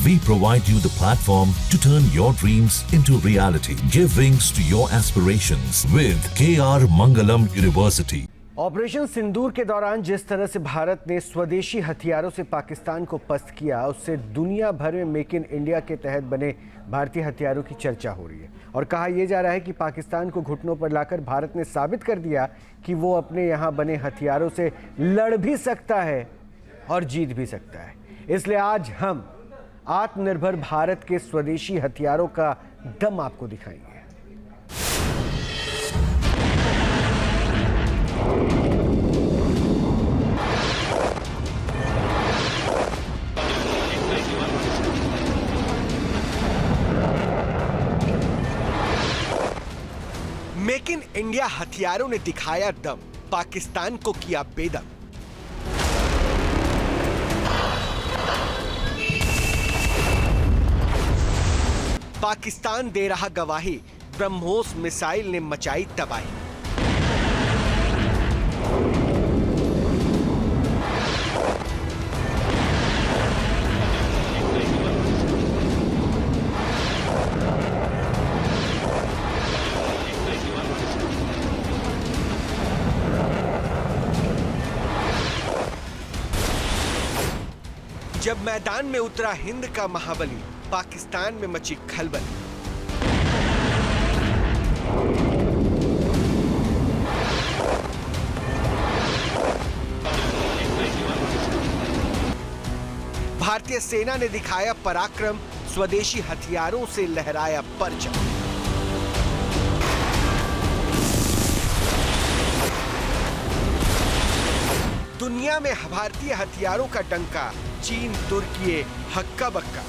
We provide you the platform to turn your dreams into reality. Give wings to your aspirations with KR Mangalam University. Operation Sindoor के दौरान जिस तरह से भारत ने स्वदेशी हथियारों से पाकिस्तान को पस्त किया, उससे दुनिया भर में मेक इन इंडिया के तहत बने भारतीय हथियारों की चर्चा हो रही है और कहा यह जा रहा है कि पाकिस्तान को घुटनों पर लाकर भारत ने साबित कर दिया कि वो अपने यहाँ बने हथियारों से लड़ भी सकता है और जीत भी सकता है। इसलिए आज हम आत्मनिर्भर भारत के स्वदेशी हथियारों का दम आपको दिखाएंगे। मेक इन इंडिया हथियारों ने दिखाया दम, पाकिस्तान को किया बेदम। पाकिस्तान दे रहा गवाही, ब्रह्मोस मिसाइल ने मचाई तबाही। जब मैदान में उतरा हिंद का महाबली, पाकिस्तान में मची खलबली। भारतीय सेना ने दिखाया पराक्रम, स्वदेशी हथियारों से लहराया परचम। दुनिया में भारतीय हथियारों का डंका, चीन तुर्की हक्का बक्का।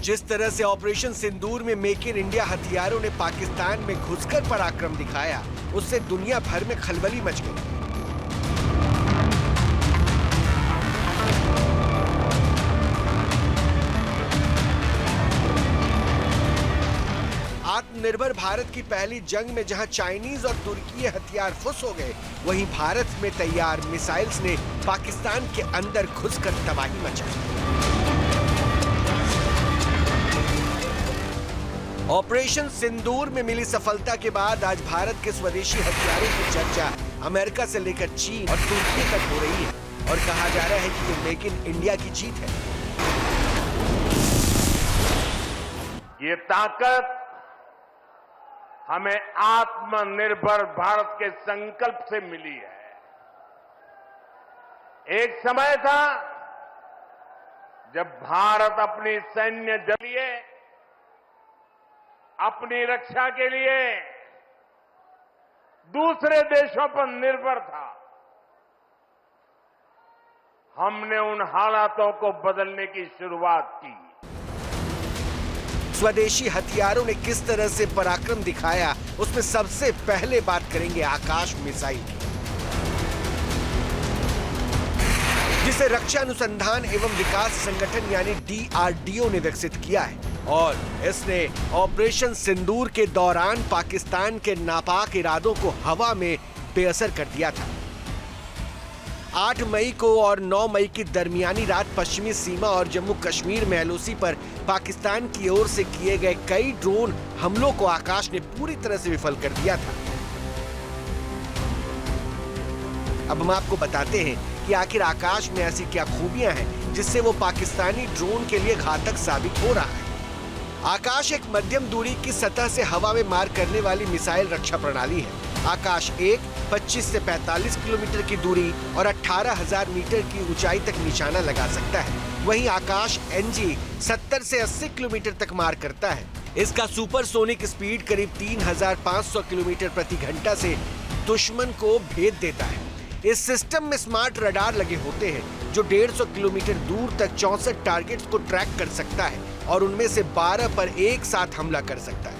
जिस तरह से ऑपरेशन सिंदूर में मेक इन इंडिया हथियारों ने पाकिस्तान में घुसकर पराक्रम दिखाया, उससे दुनिया भर में खलबली मच गई। आत्मनिर्भर भारत की पहली जंग में जहां चाइनीज और तुर्की हथियार फुस हो गए, वहीं भारत में तैयार मिसाइल्स ने पाकिस्तान के अंदर घुसकर तबाही मचाई। ऑपरेशन सिंदूर में मिली सफलता के बाद आज भारत के स्वदेशी हथियारों की चर्चा अमेरिका से लेकर चीन और तुर्की तक हो रही है और कहा जा रहा है कि ये मेक इन इंडिया की जीत है। ये ताकत हमें आत्मनिर्भर भारत के संकल्प से मिली है। एक समय था जब भारत अपनी सैन्य जलिए अपनी रक्षा के लिए दूसरे देशों पर निर्भर था। हमने उन हालातों को बदलने की शुरुआत की। स्वदेशी हथियारों ने किस तरह से पराक्रम दिखाया, उसमें सबसे पहले बात करेंगे आकाश मिसाइल की, जिसे रक्षा अनुसंधान एवं विकास संगठन यानी DRDO ने विकसित किया है और इसने ऑपरेशन सिंदूर के दौरान पाकिस्तान के नापाक इरादों को हवा में बेअसर कर दिया था। 8 मई को और 9 मई की दरमियानी रात पश्चिमी सीमा और जम्मू कश्मीर में LOC पर पाकिस्तान की ओर से किए गए कई ड्रोन हमलों को आकाश ने पूरी तरह से विफल कर दिया था। अब हम आपको बताते हैं कि आखिर आकाश में ऐसी क्या खूबियां हैं जिससे वो पाकिस्तानी ड्रोन के लिए घातक साबित हो रहा है। आकाश एक मध्यम दूरी की सतह से हवा में मार करने वाली मिसाइल रक्षा प्रणाली है। आकाश 1 25 से 45 किलोमीटर की दूरी और 18,000 मीटर की ऊंचाई तक निशाना लगा सकता है। वहीं आकाश NG 70 से 80 किलोमीटर तक मार करता है। इसका सुपरसोनिक स्पीड करीब 3,500 किलोमीटर प्रति घंटा से दुश्मन को भेद देता है। इस सिस्टम में स्मार्ट रडार लगे होते हैं जो 150 किलोमीटर दूर तक 64 टारगेट्स को ट्रैक कर सकता है और उनमें से 12 पर एक साथ हमला कर सकता है।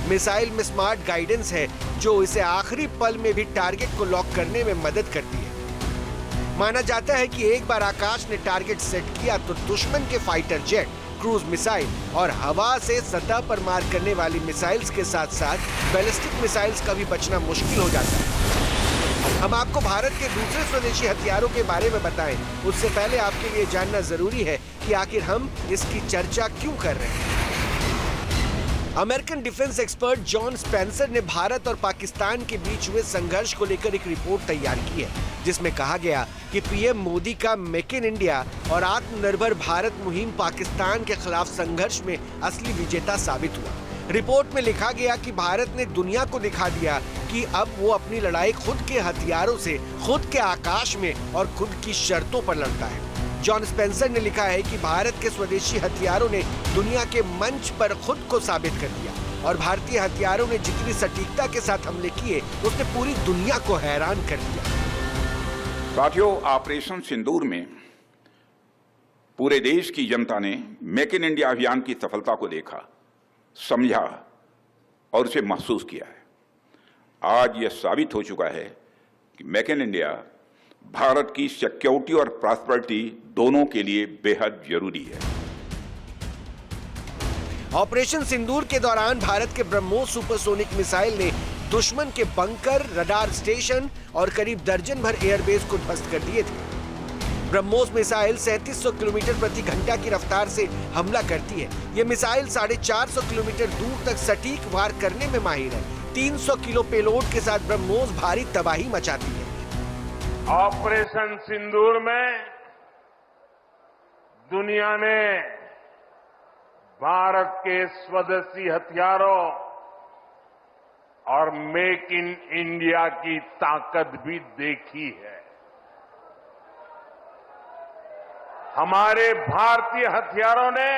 मिसाइल में स्मार्ट गाइडेंस है जो इसे आखिरी पल में भी टारगेट को लॉक करने में मदद करती है। माना जाता है कि एक बार आकाश ने टारगेट सेट किया तो दुश्मन के फाइटर जेट, क्रूज मिसाइल और हवा से सतह पर मार करने वाली मिसाइल्स के साथ साथ बैलिस्टिक मिसाइल्स का भी बचना मुश्किल हो जाता है। हम आपको भारत के दूसरे स्वदेशी हथियारों के बारे में बताएं, उससे पहले आपके लिए जानना जरूरी है कि आखिर हम इसकी चर्चा क्यों कर रहे हैं। American defence expert John Spencer ने भारत और पाकिस्तान के बीच हुए संघर्ष को लेकर एक रिपोर्ट तैयार की है, जिसमें कहा गया कि पीएम मोदी का मेक इन इंडिया और आत्मनिर्भर भारत मुहिम पाकिस्तान के खिलाफ संघर्ष में असली विजेता साबित हुआ। रिपोर्ट में लिखा गया कि भारत ने दुनिया को दिखा दिया कि अब वो अपनी लड़ाई खुद के हथियारों से, खुद के आकाश में और खुद की शर्तों पर लड़ता है। जॉन स्पेंसर ने लिखा है कि भारत के स्वदेशी हथियारों ने दुनिया के मंच पर खुद को साबित कर दिया और भारतीय हथियारों ने जितनी सटीकता के साथ हमले किए, उसने पूरी दुनिया को हैरान कर दिया। साथियों, ऑपरेशन सिंदूर में पूरे देश की जनता ने मेक इन इंडिया अभियान की सफलता को देखा, समझा और उसे महसूस किया है। आज यह साबित हो चुका है कि मेक इन इंडिया भारत की सिक्योरिटी और प्रॉस्पेरिटी दोनों के लिए बेहद जरूरी है। ऑपरेशन सिंदूर के दौरान भारत के ब्रह्मोस सुपरसोनिक मिसाइल ने दुश्मन के बंकर, रडार स्टेशन और करीब दर्जन भर एयरबेस को ध्वस्त कर दिए थे। ब्रह्मोस मिसाइल 3700 किलोमीटर प्रति घंटा की रफ्तार से हमला करती है। ये मिसाइल 450 किलोमीटर दूर तक सटीक वार करने में माहिर है। 300 किलो पेलोड के साथ ब्रह्मोस भारी तबाही मचाती है। ऑपरेशन सिंदूर में दुनिया ने भारत के स्वदेशी हथियारों और मेक इन इंडिया की ताकत भी देखी है। हमारे भारतीय हथियारों ने,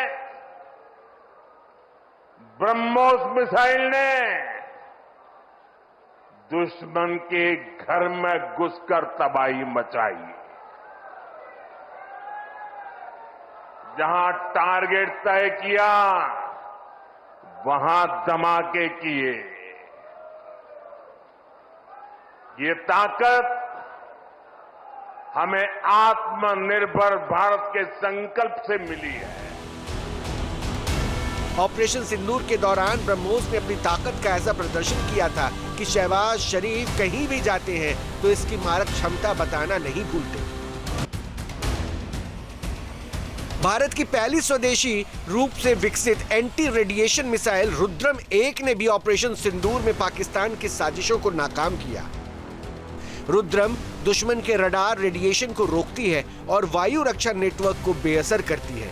ब्रह्मोस मिसाइल ने दुश्मन के घर में घुसकर तबाही मचाई। जहां टारगेट तय किया, वहां धमाके किए। ये ताकत हमें आत्मनिर्भर भारत के संकल्प से मिली है। ऑपरेशन सिंदूर के दौरान ब्रह्मोस ने अपनी ताकत का ऐसा प्रदर्शन किया था कि शहबाज शरीफ कहीं भी जाते हैं तो इसकी मारक क्षमता बताना नहीं भूलते। भारत की पहली स्वदेशी रूप से विकसित एंटी रेडिएशन मिसाइल रुद्रम 1 ने भी ऑपरेशन सिंदूर में पाकिस्तान की साजिशों को नाकाम किया। रुद्रम दुश्मन के रडार रेडिएशन को रोकती है और वायु रक्षा नेटवर्क को बेअसर करती है।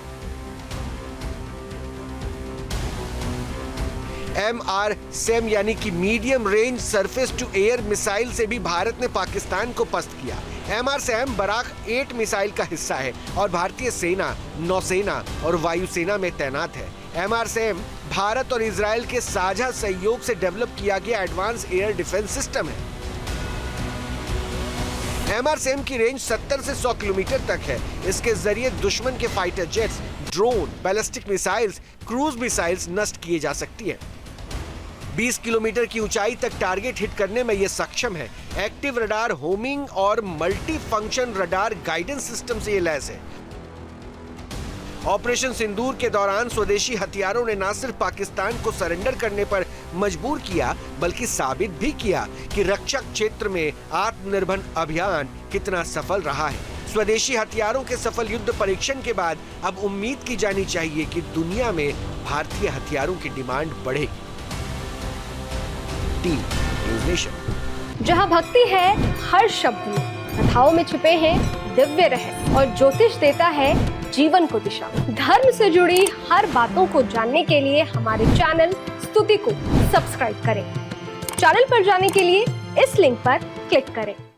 MRSAM यानी कि medium range surface to air missile से भी भारत ने पाकिस्तान को पस्त किया। MRSAM बराक 8 मिसाइल का हिस्सा है और भारतीय सेना, नौसेना और वायुसेना में तैनात है। MRSAM भारत और इजराइल के साझा सहयोग से डेवलप किया गया एडवांस एयर डिफेंस सिस्टम है। MRSAM की रेंज 70 से 100 किलोमीटर तक है। इसके जरिए दुश्मन के fighter jets, drone, ballistic missiles, cruise missiles नष्ट किए जा सकती है। 20 किलोमीटर की ऊंचाई तक टारगेट हिट करने में यह सक्षम है। एक्टिव रडार होमिंग और multi function radar guidance system से यह लैस है। ऑपरेशन सिंदूर के दौरान स्वदेशी हथियारों ने न सिर्फ पाकिस्तान को सरेंडर करने पर मजबूर किया, बल्कि साबित भी किया कि रक्षा क्षेत्र में आत्मनिर्भर अभियान कितना सफल रहा है। स्वदेशी हथियारों के सफल युद्ध परीक्षण के बाद अब उम्मीद की जानी चाहिए कि दुनिया में भारतीय हथियारों की डिमांड बढ़ेगी। News nation. जहां भक्ति है हर शब्द में, कथाओं में छुपे हैं दिव्य रहस्य और ज्योतिष देता है जीवन को दिशा। धर्म से जुड़ी हर बातों को जानने के लिए हमारे चैनल स्तुति को सब्सक्राइब करें। चैनल पर जाने के लिए इस लिंक पर क्लिक करें।